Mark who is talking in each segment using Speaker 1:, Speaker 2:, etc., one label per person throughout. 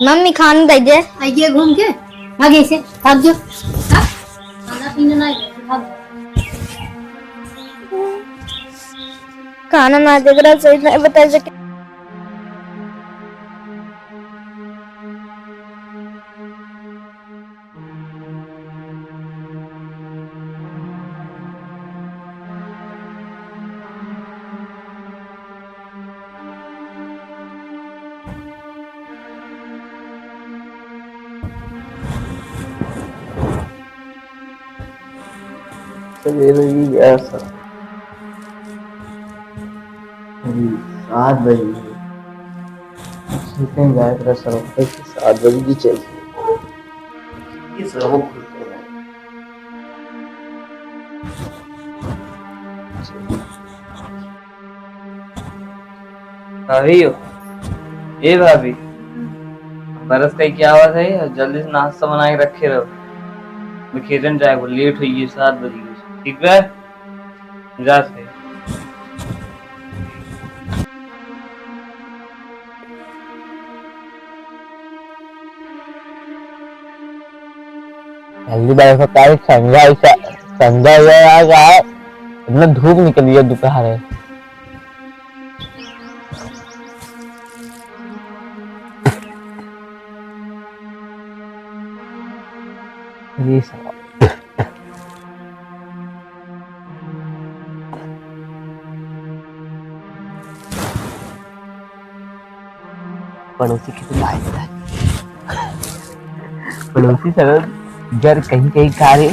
Speaker 1: Mummy खाना दीजिए।
Speaker 2: आइए घूम के आगे से भाग जाओ। खाना पीना नहीं भाग।
Speaker 1: खाना ना देख रहा सही नहीं बता सके।
Speaker 3: सवेरे ही गया था 7 बजे कहीं गया था सर 7 बजे की चलती ये सर वो खुलते हैं। भाभी हो ए भाभी बरस का क्या आवाज है जल्दी से नाश्ता बना के रखे रहो मैं खेतन जाए लेट हुई है 7 बजे ठीक है जा से जल्दी बैठो काई संध्या यार इतना धूप निकली है दोपहर है ये सब पड़ोसी कितनी आए पड़ोसी सर जर कहीं कहीं कार्य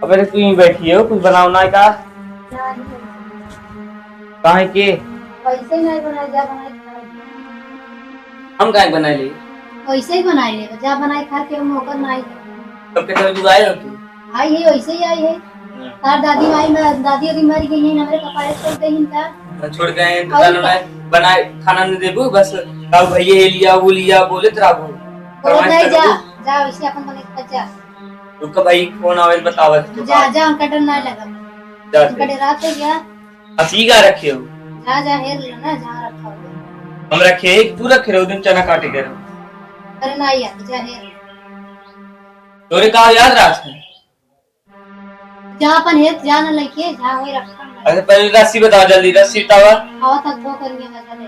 Speaker 3: अबे तू यहीं बैठी हो कुछ बनाना है का कहाँ के
Speaker 2: वैसे नहीं बनाए जा बनाए
Speaker 3: हम कहाँ बना ले
Speaker 2: वैसे ही बनाए ले जा बनाए खा के हम होकर नहीं
Speaker 3: कब के तक तू आए हो तू
Speaker 2: आई है वैसे ही आई है तार दादी माई में दादी और मर गई है हमारे कपारे छोड़ दे हिंदा
Speaker 3: छोड़ गए दुकान में बनाए खाना नहीं देबू बस कब भैया ये लिया वो लिया बोले तेरा वो
Speaker 2: नहीं जा जा वैसे अपन बने खा जा
Speaker 3: रुक भाई फोन आवे बतावा
Speaker 2: जा जा हम कटन नहीं लगा
Speaker 3: जा
Speaker 2: कटे रात है क्या
Speaker 3: असी का रखे हो
Speaker 2: जा जा हेर लेना जहां रखा हो
Speaker 3: हम रखे तू रखे रहो दिन चना काटे कर
Speaker 2: अरे नहीं यार जा हेर
Speaker 3: तोरे कहा याद रात है
Speaker 2: जहां अपन हेर जा ना लेके जहां वही रखा
Speaker 3: अच्छा पहले रस्सी बता जल्दी रस्सी तावा
Speaker 2: हवा तक वो करेंगे मजा ले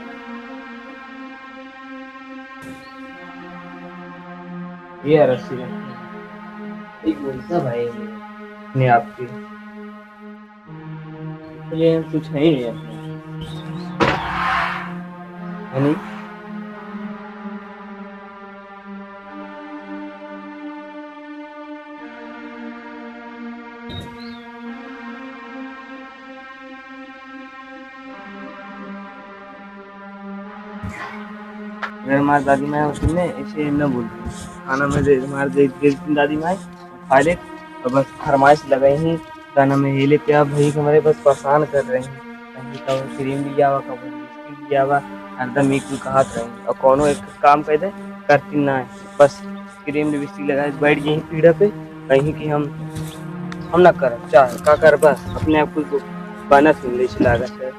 Speaker 3: ये रस्सी एक बोलता भाई ने आपकी ये कुछ है ही नहीं है नहीं अगर हमारी दादी माँ उसने ऐसे न बोलती खाना में दे हमारे दादी माँ खा ले और बस फरमाइश लगाई ही खाना में हिले पे आप भाई हमारे बस परेशान कर रहे हैं कहीं कब क्रीम लिया हुआ कब लिपस्टिक लिया हुआ हरदम एक कहा रहे और कोनो एक काम कर दे करती ना है बस क्रीम लिपस्टिक लगा बैठ गई पीढ़ा पे कहीं कि हम ना कर चाह का कर बस अपने आप को बना सुन ले लागत है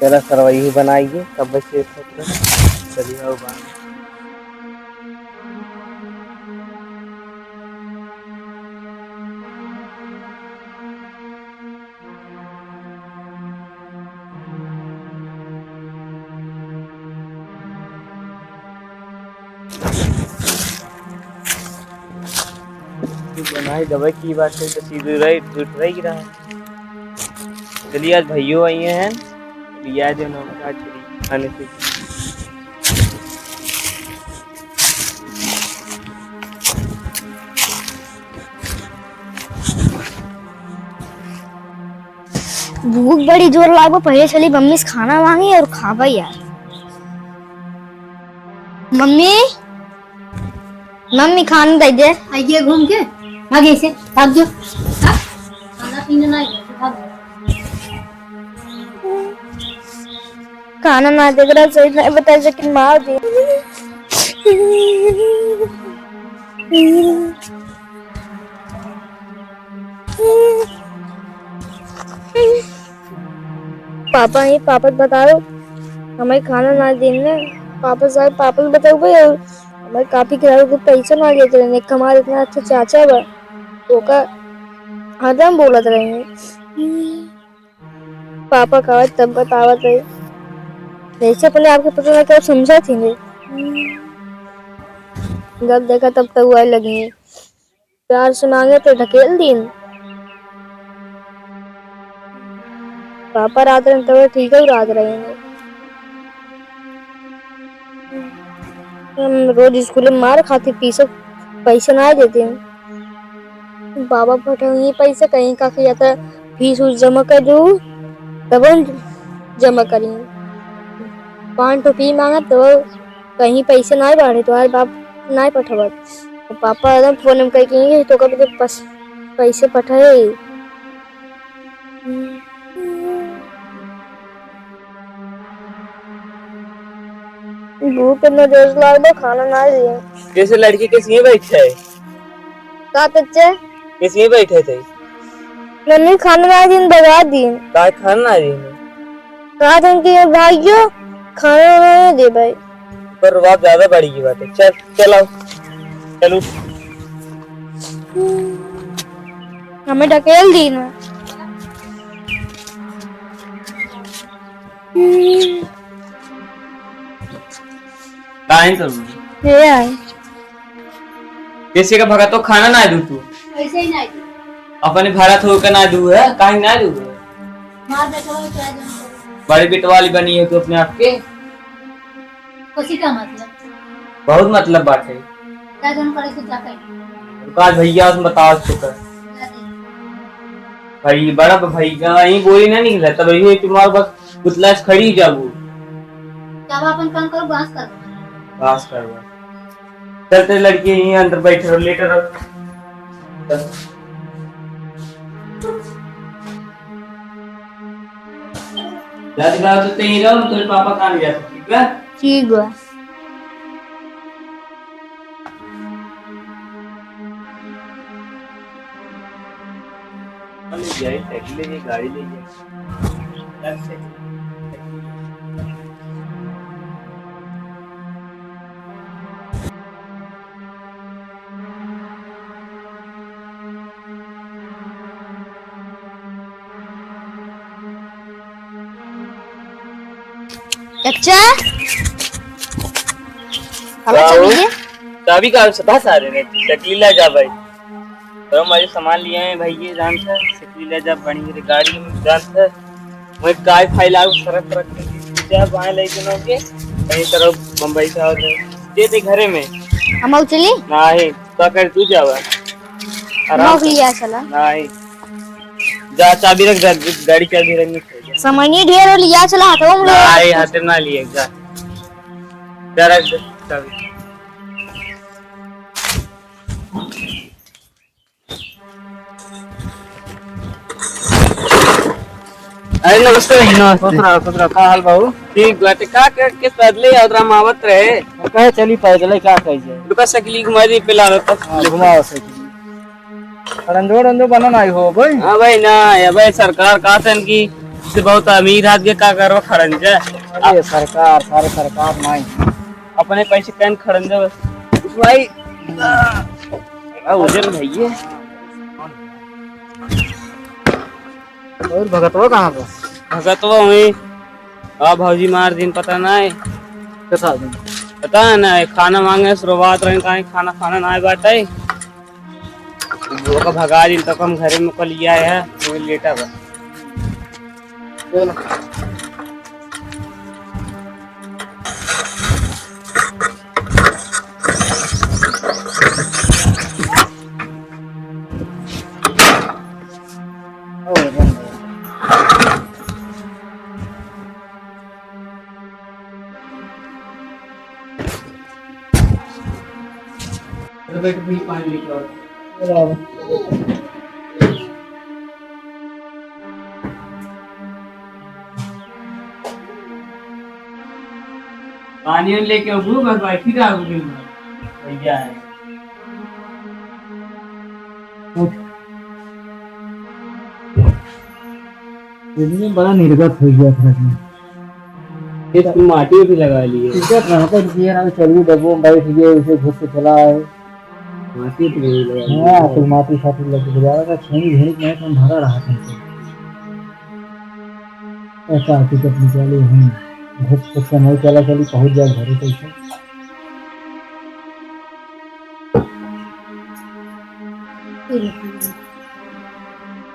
Speaker 3: तेरा सरवई बनाइए तब बच्चे चलिए आओ बाहर बनाई दवाई की बात है तो सीधे रही रहा चलिए आज भैया आई हैं लिया जो नमक खाने से
Speaker 1: भूख बड़ी जोर लागो, पहले चली मम्मी से खाना मांगी और खावा यार। मम्मी मम्मी खाना दे दे।
Speaker 2: आइए घूम के आगे से भाग जाओ। हाँ? खाना पीना नहीं भाग जाओ।
Speaker 1: खाना ना देकर सही नहीं बता सके, मार दे। पापा ही पापा बता दो हमें खाना ना देने। पापा साहब पापा बताओ भाई, और हमारे काफी किराए को पैसा ना देते रहने। हमारे इतना अच्छा चाचा बा तो का हरदम बोलत रहेंगे। पापा का तब बतावत है जैसे अपने आपको पता ना क्या समझा थी ने। जब देखा तब तक वो लगी प्यार से मांगे तो ढकेल दिन। पापा रात रहे तब ठीक है, रात रहेंगे। हम रोज स्कूल में मार खाते पीछे पैसे ना देते हैं। बाबा पठाऊंगी पैसे कहीं का जाता फीस जमा कर दू तब जमा करेंगे। 5 रुपये मांगा तो कहीं पैसे ना बाढ़े तो बाप ना पठवत। तो पापा एकदम फोन में कहेंगे तो कभी पैसे पठाए। भूख में देश लाल दो खाना ना दिए।
Speaker 3: कैसे लड़की कैसे यहीं बैठे है?
Speaker 1: का बच्चे
Speaker 3: कैसे यहीं बैठे थे?
Speaker 1: मम्मी खाना ना दिन बगा दिन।
Speaker 3: का खाना ना दी
Speaker 1: कहा था कि भाइयों खाना ना दे भाई।
Speaker 3: पर बात ज्यादा बड़ी की बात है। चल चलो चलो
Speaker 1: हमें ढकेल दी ना।
Speaker 3: काहे तो
Speaker 1: ये आए
Speaker 3: कैसे का भगा तो खाना ना दू तू
Speaker 2: ऐसे ही नहीं
Speaker 3: अपने भारत होकर ना दू है, काहे ना दू?
Speaker 2: मार बेटा हो क्या जान
Speaker 3: बड़ी बेट वाली बनी है तू अपने आप के।
Speaker 2: खुशी का मतलब
Speaker 3: बहुत मतलब बात है।
Speaker 2: क्या जान करे से जाकर
Speaker 3: काल भैया उसमें बताओ चुका भाई बड़ा भैया यही बोली ना निकला तब ये तुम्हारे बस पुतला से खड़ी जाबू।
Speaker 2: क्या अपन काम करो बांस कर
Speaker 3: पास करवा चलते लड़की यहीं अंदर बैठे रहो लेटर रहो। दादी बाबू तो यहीं रहो, तेरे पापा कहाँ नहीं जा सकते? ठीक है
Speaker 1: ठीक है।
Speaker 3: ले जाए साइकिल ले जाए गाड़ी ले जाए।
Speaker 1: अच्छा हमें चाहिए
Speaker 3: चाबी का बस आ रहे हैं। शक्ली ला जा भाई तो हमारे सामान लिए हैं भाई ये जान था। शक्ली ला जा बनी मेरी गाड़ी में जान था। मैं काय फाइल सरक सरक जा बाएं ले के के कहीं तरफ मुंबई से आ दे दे घरे में
Speaker 1: हम चली
Speaker 3: ना है तो कर तू जावा आराम से
Speaker 1: लिया चला
Speaker 3: ना है जा चाबी रख गाड़ी चाबी रख में
Speaker 1: समझ नहीं ढेर हो लिया चला तो हम
Speaker 3: ना
Speaker 1: लोग
Speaker 3: है हाथ में ना लिए जा जा रख दे चाबी। अरे नमस्ते
Speaker 4: कुतरा का हाल बाबू?
Speaker 3: ठीक बाटे का के पैदले यात्रा मावत रहे
Speaker 4: कहे चली पैदल क्या कही जाए?
Speaker 3: दुका सकली घुमा दी पिला तो
Speaker 4: घुमाओ से रंजो रंजो बना नहीं हो भाई।
Speaker 3: हां भाई ना ये भाई सरकार कहतन की से बहुत अमीर आदमी का करवा खड़ंजा।
Speaker 4: अरे सरकार सारे सरकार नहीं
Speaker 3: अपने पैसे कैन खड़ंजा बस भाई उधर भैया
Speaker 4: और भगतवा कहाँ पर?
Speaker 3: भगतवा हुई आ भौजी मार दिन पता ना है
Speaker 4: कैसा दिन?
Speaker 3: पता है ना खाना मांगे शुरुआत रहे कहीं खाना खाना ना बाटे वो का भगा दिन तक हम घरे में कल लिया है वो लेटा बस
Speaker 4: ओ
Speaker 3: बेटे भी पानी लेके आओ। पानी लेके आओ, बस बैठी रहा दिन भर भैया है।
Speaker 4: बड़ा निर्गत हो गया था
Speaker 3: ये तुम माटी भी लगा लिए।
Speaker 4: चलिए डब्बो में बैठ गए उसे घुस के चला है
Speaker 3: माटी भी नहीं लगा लिए।
Speaker 4: हाँ तो माटी साटी लग गया था छेनी भेड़ में तो भरा रहा था ऐसा टिकट निकाले हम घुस के समय चला चली पहुंच जाए घरे कैसे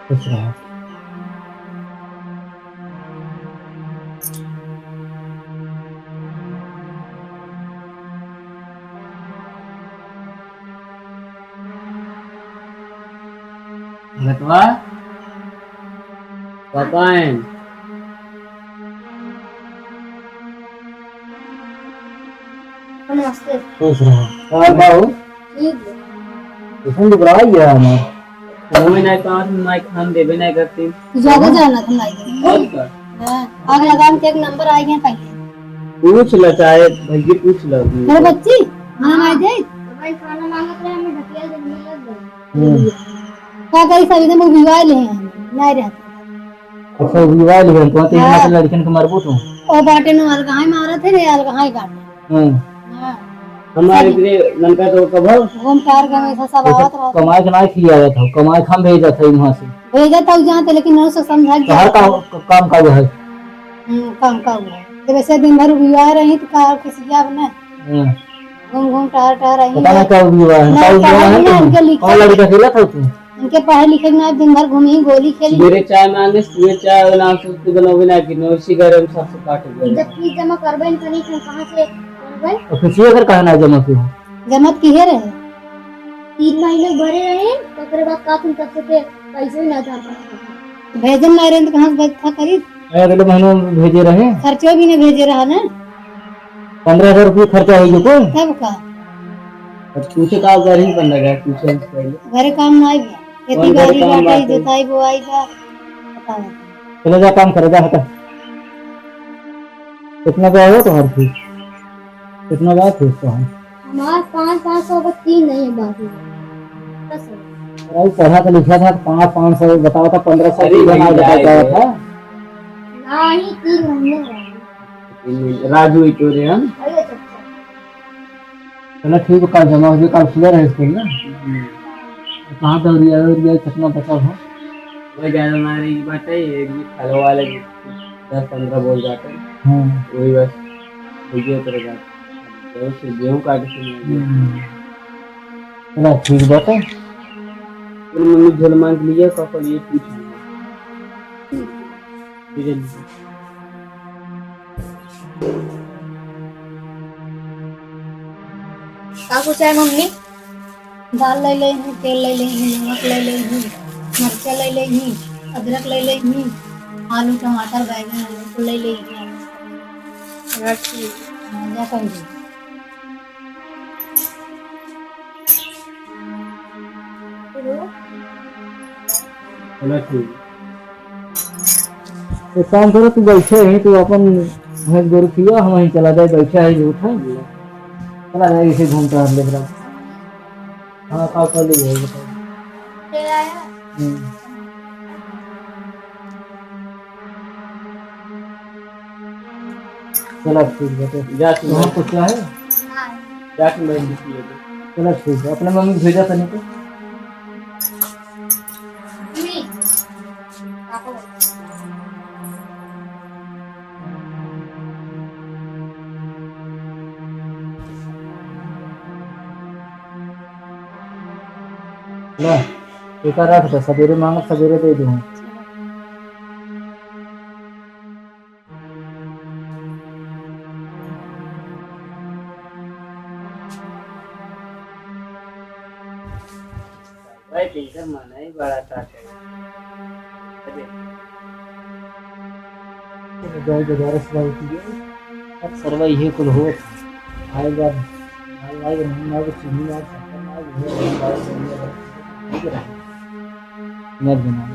Speaker 4: कुछ रहा
Speaker 3: भगतवा पापाएं
Speaker 2: नमस्ते।
Speaker 4: खुश रहा और बाबू
Speaker 2: ठीक है।
Speaker 4: इसमें लिखवा गया हमारा
Speaker 3: मुझे नहीं कहा तुम नहीं खान देवे नहीं करती।
Speaker 2: ज्यादा जाना था नहीं।
Speaker 3: और क्या
Speaker 2: आग लगाम के एक नंबर आ गया पहले।
Speaker 3: पूछ लो चाहे भैया पूछ लो।
Speaker 2: मेरे बच्ची खाना आ जाए भाई खाना मांगत रहे हमें ढकिया देने लग गए। का करी सभी ने मुंह भिवा ले हैं नहीं रहता।
Speaker 4: अच्छा विवाह लिखन तो तेरे हाथ लड़कन के मरबूत हो
Speaker 2: ओ बाटे नो अलगाई मारा थे रे अलगाई काटे। हां
Speaker 3: हमारे लिए लंका तो कब
Speaker 2: घूम पार गए ऐसा सब आवत रहा।
Speaker 4: कमाई के ना खिया था कमाई खाम भेजा था वहां से
Speaker 2: भेजा तो जानते लेकिन न से समझा
Speaker 4: तो हर काम का है
Speaker 2: काम का हुआ जब ऐसे दिन भर विवाह रही तो कार किसी जाब ना घूम घूम टहर टहर रही
Speaker 4: पता नहीं कब विवाह है कौन लड़का खेला था तू
Speaker 2: इनके पढ़े लिखे ना दिन भर घूमी गोली खेली।
Speaker 3: मेरे चाय मांगे सुबह चाय और नाम से उसको बनोगे ना कि नौसी घर में सबसे काट गए।
Speaker 2: जब फीस जमा करबे न तनी कहां से करबे
Speaker 4: ऑफिसिया कर कहना जमा क्यों
Speaker 2: जमा किए रहे 3 महीने भरे रहे तो ओकरे बाद का तुम तब से पैसे ही ना था भेजन ना रहे तो कहां से था करी
Speaker 4: अगले महीने में भेजे रहे
Speaker 2: खर्चो भी नहीं भेजे रहा ना
Speaker 4: 15,000 रुपये खर्चा हो गया
Speaker 2: तब का
Speaker 3: तुझे का घर ही बन लगा तुझे पहले
Speaker 2: घरे काम ना आई खेती बाड़ी बाटाई जोताई बोआई का पता नहीं
Speaker 4: चले जा काम करे जा हटा कितना क्या हो तुम्हारी फीस कितना क्या फीस तो है
Speaker 2: हमारे 500 का 3 नहीं है बाकी 10
Speaker 4: भाई पढ़ा तो लिखा था 500 बताओ था 1500 बना बताया था
Speaker 2: ना ही 3 महीने
Speaker 3: राजू इटोरे हम
Speaker 2: अरे अच्छा
Speaker 4: चलो ठीक है कल जमा हो जाए कल सुबह रहे स्कूल ना कहाँ पे रिया कितना बचा हो
Speaker 3: वो ज्यादा हमारी बात है एक भी खलो वाले 10-15 बोल जाते हैं वही बस भैया कर जाते हैं तो गेहूं काट के
Speaker 4: चलो ठीक बात है
Speaker 3: तो मम्मी झोल मांग लिया पापा ये पूछ लिया
Speaker 2: का कुछ है मम्मी दाल ले ले हूं तेल ले ले हूं नमक ले ले हूं मिर्चा ले ले हूं अदरक ले ले हूं आलू टमाटर बैंगन आलू ले ले हूं रखी जा कर दे
Speaker 3: चलो ठीक
Speaker 4: एक काम करो तू बैठे है तो अपन भैंस गोरू किया हम वहीं चला जाए बैठा है जो उठा चला जाए इसे घूमता है लेकर हाँ का कर लीजिए
Speaker 2: ले आया
Speaker 4: चला ठीक है
Speaker 3: जा
Speaker 4: वहाँ कुछ क्या है
Speaker 3: जाके मैं लिखी
Speaker 4: चला ठीक है अपने मम्मी को भेजा था नहीं तो ना एक रख था सवेरे मांगो सवेरे दे दूँ
Speaker 3: भाई टीचर माना ही बड़ा था
Speaker 4: जाए गुजारिश भाई की अब सर्वा ये कुल हो आएगा नहीं आएगा नहीं चीनी ना मत बना